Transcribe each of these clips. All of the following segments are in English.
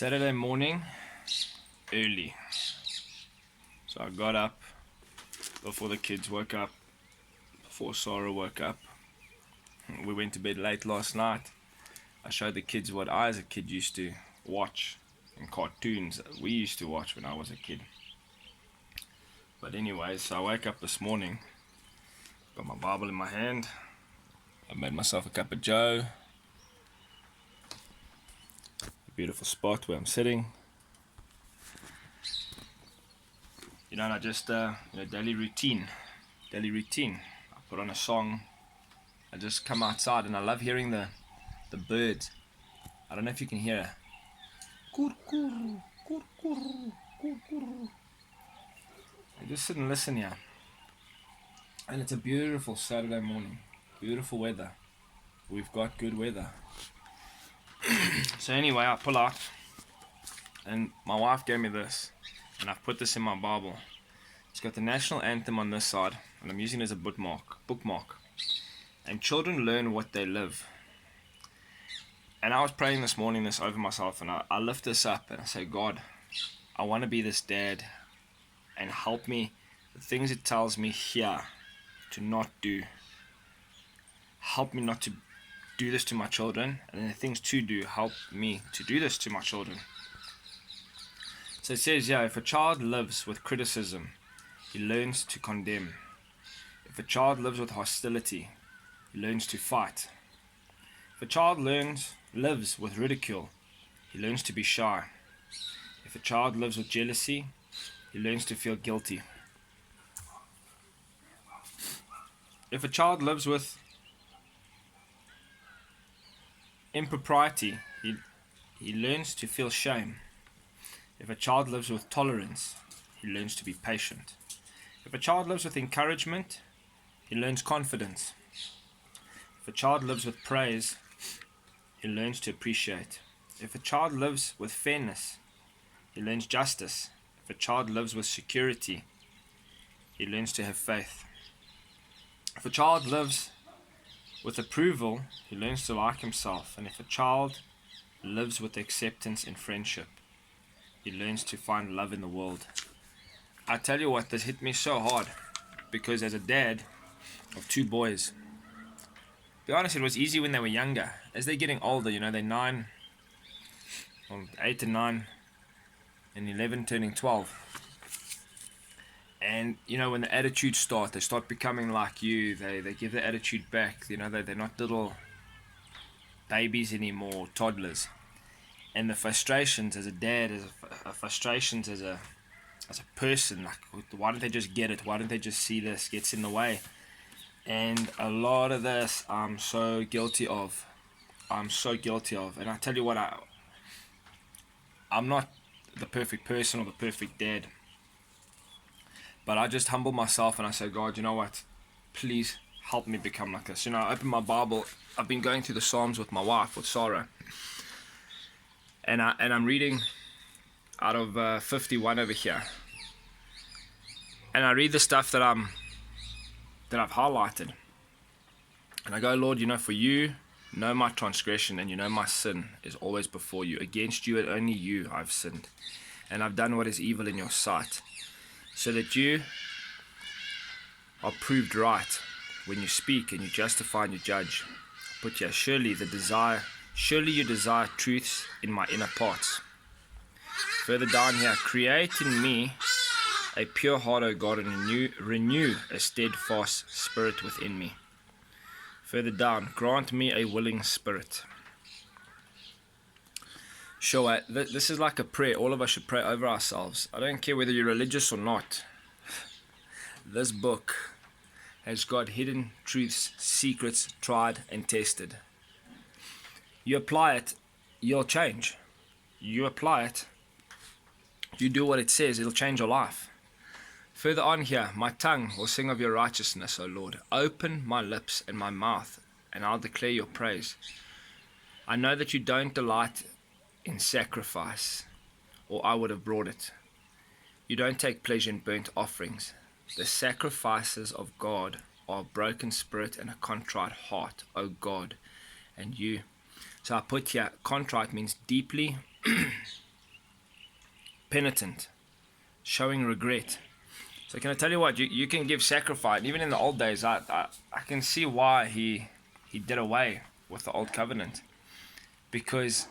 Saturday morning, early. So I got up before the kids woke up, before Sarah woke up. We went to bed late last night. I showed the kids what I as a kid used to watch and cartoons that we used to watch when I was a kid. But anyways, so I wake up this morning, got my Bible in my hand. I made myself a cup of joe. A beautiful spot where I'm sitting. And I just, daily routine. I put on a song. I just come outside and I love hearing the birds. I don't know if you can hear. I just sit and listen here. And it's a beautiful Saturday morning. Beautiful weather. We've got good weather. So anyway, I pull out. And my wife gave me this. And I've put this in my Bible. It's got the national anthem on this side. And I'm using it as a bookmark. And children learn what they live. And I was praying this morning this over myself. And I lift this up and I say, God, I want to be this dad. And help me. The things it tells me here to not do. Help me not to do this to my children. And then the things to do, help me to do this to my children. So it says, if a child lives with criticism, he learns to condemn. If a child lives with hostility, he learns to fight. If a child lives with ridicule, he learns to be shy. If a child lives with jealousy, he learns to feel guilty. If a child lives with impropriety, he learns to feel shame. If a child lives with tolerance, he learns to be patient. If a child lives with encouragement, he learns confidence. If a child lives with praise, he learns to appreciate. If a child lives with fairness, he learns justice. If a child lives with security, he learns to have faith. If a child lives with approval, he learns to like himself. And if a child lives with acceptance and friendship, he learns to find love in the world. I tell you what, this hit me so hard because as a dad of two boys, to be honest, it was easy when they were younger. As they're getting older, they're 9, or 8 and 9, and 11 turning 12. And, when the attitudes start, they start becoming like you. They give the attitude back. They're not little babies anymore, toddlers. And the frustrations as a dad, frustrations as a person, like, why don't they just get it? Why don't they just see this? Gets in the way. And a lot of this I'm so guilty of. And I tell you what, I'm not the perfect person or the perfect dad. But I just humble myself and I say, God, you know what? Please help me become like this. I open my Bible. I've been going through the Psalms with my wife, with Sarah. And I'm reading out of 51 over here. And I read the stuff that I've highlighted. And I go, Lord, for you know my transgression and my sin is always before you. Against you and only you I've sinned. And I've done what is evil in your sight. So that you are proved right when you speak and you justify and you judge. But surely you desire truths in my inner parts. Further down here, create in me a pure heart, O God, and renew a steadfast spirit within me. Further down, grant me a willing spirit. Sure, this is like a prayer. All of us should pray over ourselves. I don't care whether you're religious or not. This book has got hidden truths, secrets, tried and tested. You apply it, you'll change. You apply it, you do what it says, it'll change your life. Further on here, my tongue will sing of your righteousness, O Lord. Open my lips and my mouth, and I'll declare your praise. I know that you don't delight in sacrifice, or I would have brought it. You don't take pleasure in burnt offerings. The sacrifices of God are a broken spirit and a contrite heart, O God, and you. So I put here, contrite means deeply penitent, showing regret. So can I tell you what, you can give sacrifice. Even in the old days, I can see why he did away with the old covenant. Because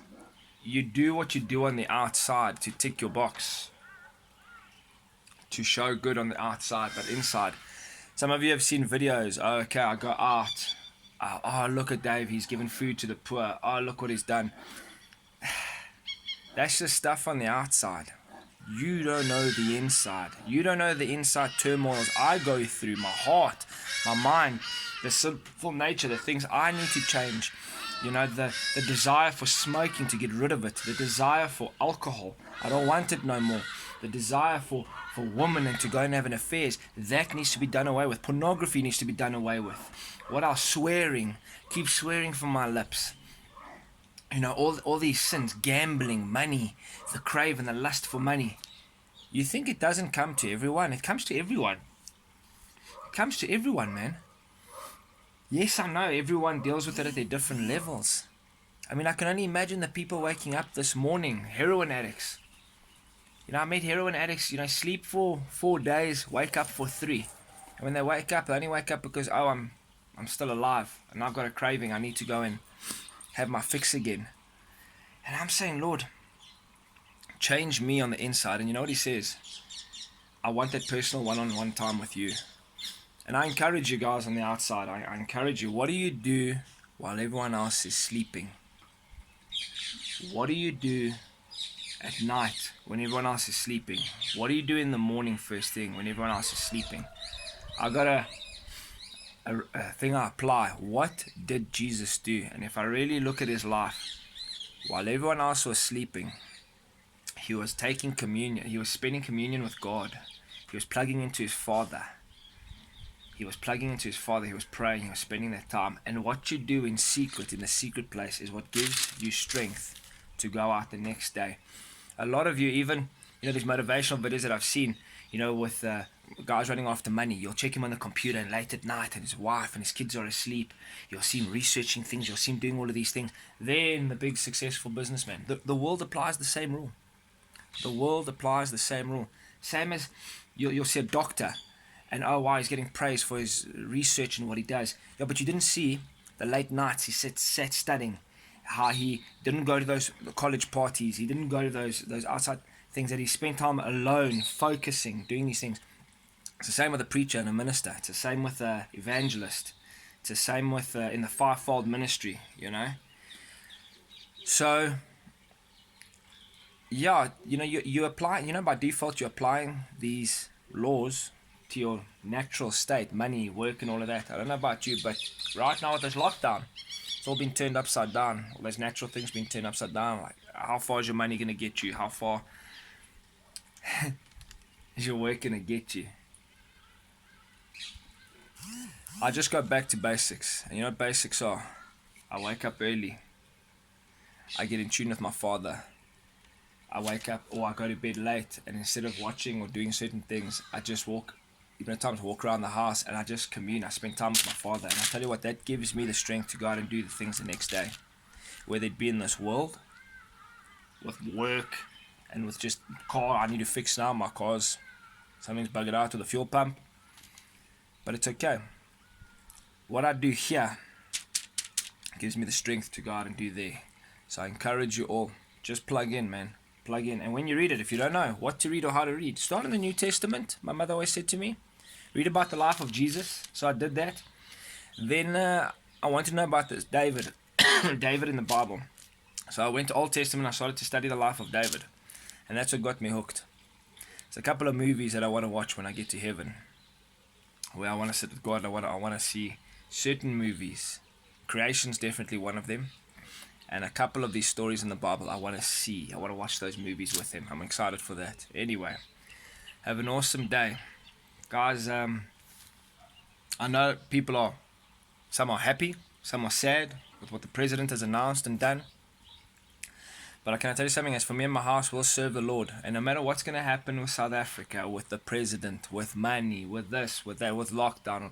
you do what you do on the outside to tick your box, to show good on the outside, but inside. Some of you have seen videos. Oh, okay, I go out. Oh, look at Dave, he's given food to the poor. Oh, look what he's done. That's just stuff on the outside. You don't know the inside. You don't know the inside turmoils I go through, my heart, my mind, the sinful nature, the things I need to change. You know, the desire for smoking, to get rid of it. The desire for alcohol. I don't want it no more. The desire for women and to go and have an affairs. That needs to be done away with. Pornography needs to be done away with. What else? Swearing. Keep swearing from my lips. You know, all these sins, gambling, money, the crave and the lust for money. You think it doesn't come to everyone? It comes to everyone. It comes to everyone, man. Yes, I know everyone deals with it at their different levels. I mean, I can only imagine the people waking up this morning, heroin addicts. You know, I met heroin addicts, you know, sleep for 4 days, wake up for 3. And when they wake up, they only wake up because, oh, I'm still alive and I've got a craving. I need to go and have my fix again. And I'm saying, Lord, change me on the inside. And you know what he says? I want that personal one-on-one time with you. And I encourage you guys on the outside. I encourage you. What do you do while everyone else is sleeping? What do you do at night when everyone else is sleeping? What do you do in the morning first thing when everyone else is sleeping? I got a thing I apply. What did Jesus do? And if I really look at his life, while everyone else was sleeping, he was taking communion. He was spending communion with God. He was plugging into his Father. He was plugging into his Father. He was praying. He was spending that time. And what you do in secret, in the secret place, is what gives you strength to go out the next day. A lot of you, even, you know, these motivational videos that I've seen, you know, with guys running after money. You'll check him on the computer and late at night, and his wife and his kids are asleep. You'll see him researching things. You'll see him doing all of these things. Then the big successful businessman. The world applies the same rule. The world applies the same rule. Same as you'll see a doctor, and oh wow, he's getting praise for his research and what he does. Yeah, but you didn't see the late nights he sat studying. How he didn't go to those college parties. He didn't go to those outside things, that he spent time alone, focusing, doing these things. It's the same with a preacher and a minister. It's the same with an evangelist. It's the same with in the fivefold ministry, you know. So, yeah, you know, you apply, you know, by default, you're applying these laws to your natural state, money, work, and all of that. I don't know about you, but right now with this lockdown, it's all been turned upside down. All those natural things being turned upside down. Like, how far is your money going to get you? How far is your work going to get you? I just go back to basics. And you know what basics are? I wake up early. I get in tune with my Father. I wake up, or I go to bed late, and instead of watching or doing certain things, I just walk, even at times walk around the house, and I just commune. I spend time with my Father. And I tell you what, that gives me the strength to go out and do the things the next day. Whether it be in this world, with work, and with just car I need to fix now. My car's, something's buggered out with the fuel pump. But it's okay. What I do here gives me the strength to go out and do there. So I encourage you all, just plug in, man. Plug in. And when you read it, if you don't know what to read or how to read, start in the New Testament. My mother always said to me, read about the life of Jesus. So I did that. Then I wanted to know about this David. David in the Bible. So I went to Old Testament. I started to study the life of David. And that's what got me hooked. There's a couple of movies that I want to watch when I get to heaven, where I want to sit with God. I want to see certain movies. Creation's definitely one of them. And a couple of these stories in the Bible I want to see. I want to watch those movies with him. I'm excited for that. Anyway, have an awesome day. Guys, I know people some are happy, some are sad with what the president has announced and done. But I can tell you something, as for me and my house, we'll serve the Lord. And no matter what's going to happen with South Africa, with the president, with money, with this, with that, with lockdown,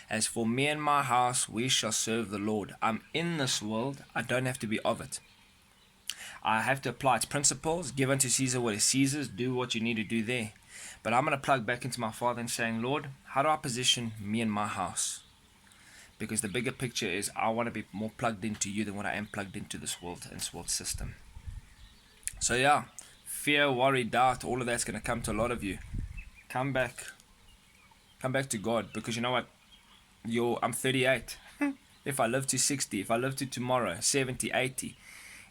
as for me and my house, we shall serve the Lord. I'm in this world. I don't have to be of it. I have to apply its principles. Give unto Caesar what is Caesar's. Do what you need to do there. But I'm going to plug back into my Father and saying, Lord, how do I position me and my house? Because the bigger picture is I want to be more plugged into you than what I am plugged into this world and this world system. So yeah, fear, worry, doubt, all of that's going to come to a lot of you. Come back to God, because you know what? I'm 38. If I live to 60, if I live to tomorrow, 70, 80,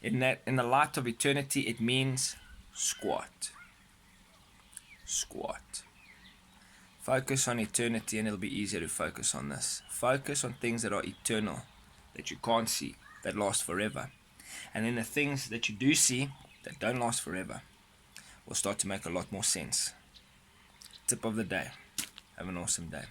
in the light of eternity, it means squat. Focus on eternity and it'll be easier to focus on this. Focus on things that are eternal, that you can't see, that last forever. And then the things that you do see that don't last forever will start to make a lot more sense. Tip of the day. Have an awesome day.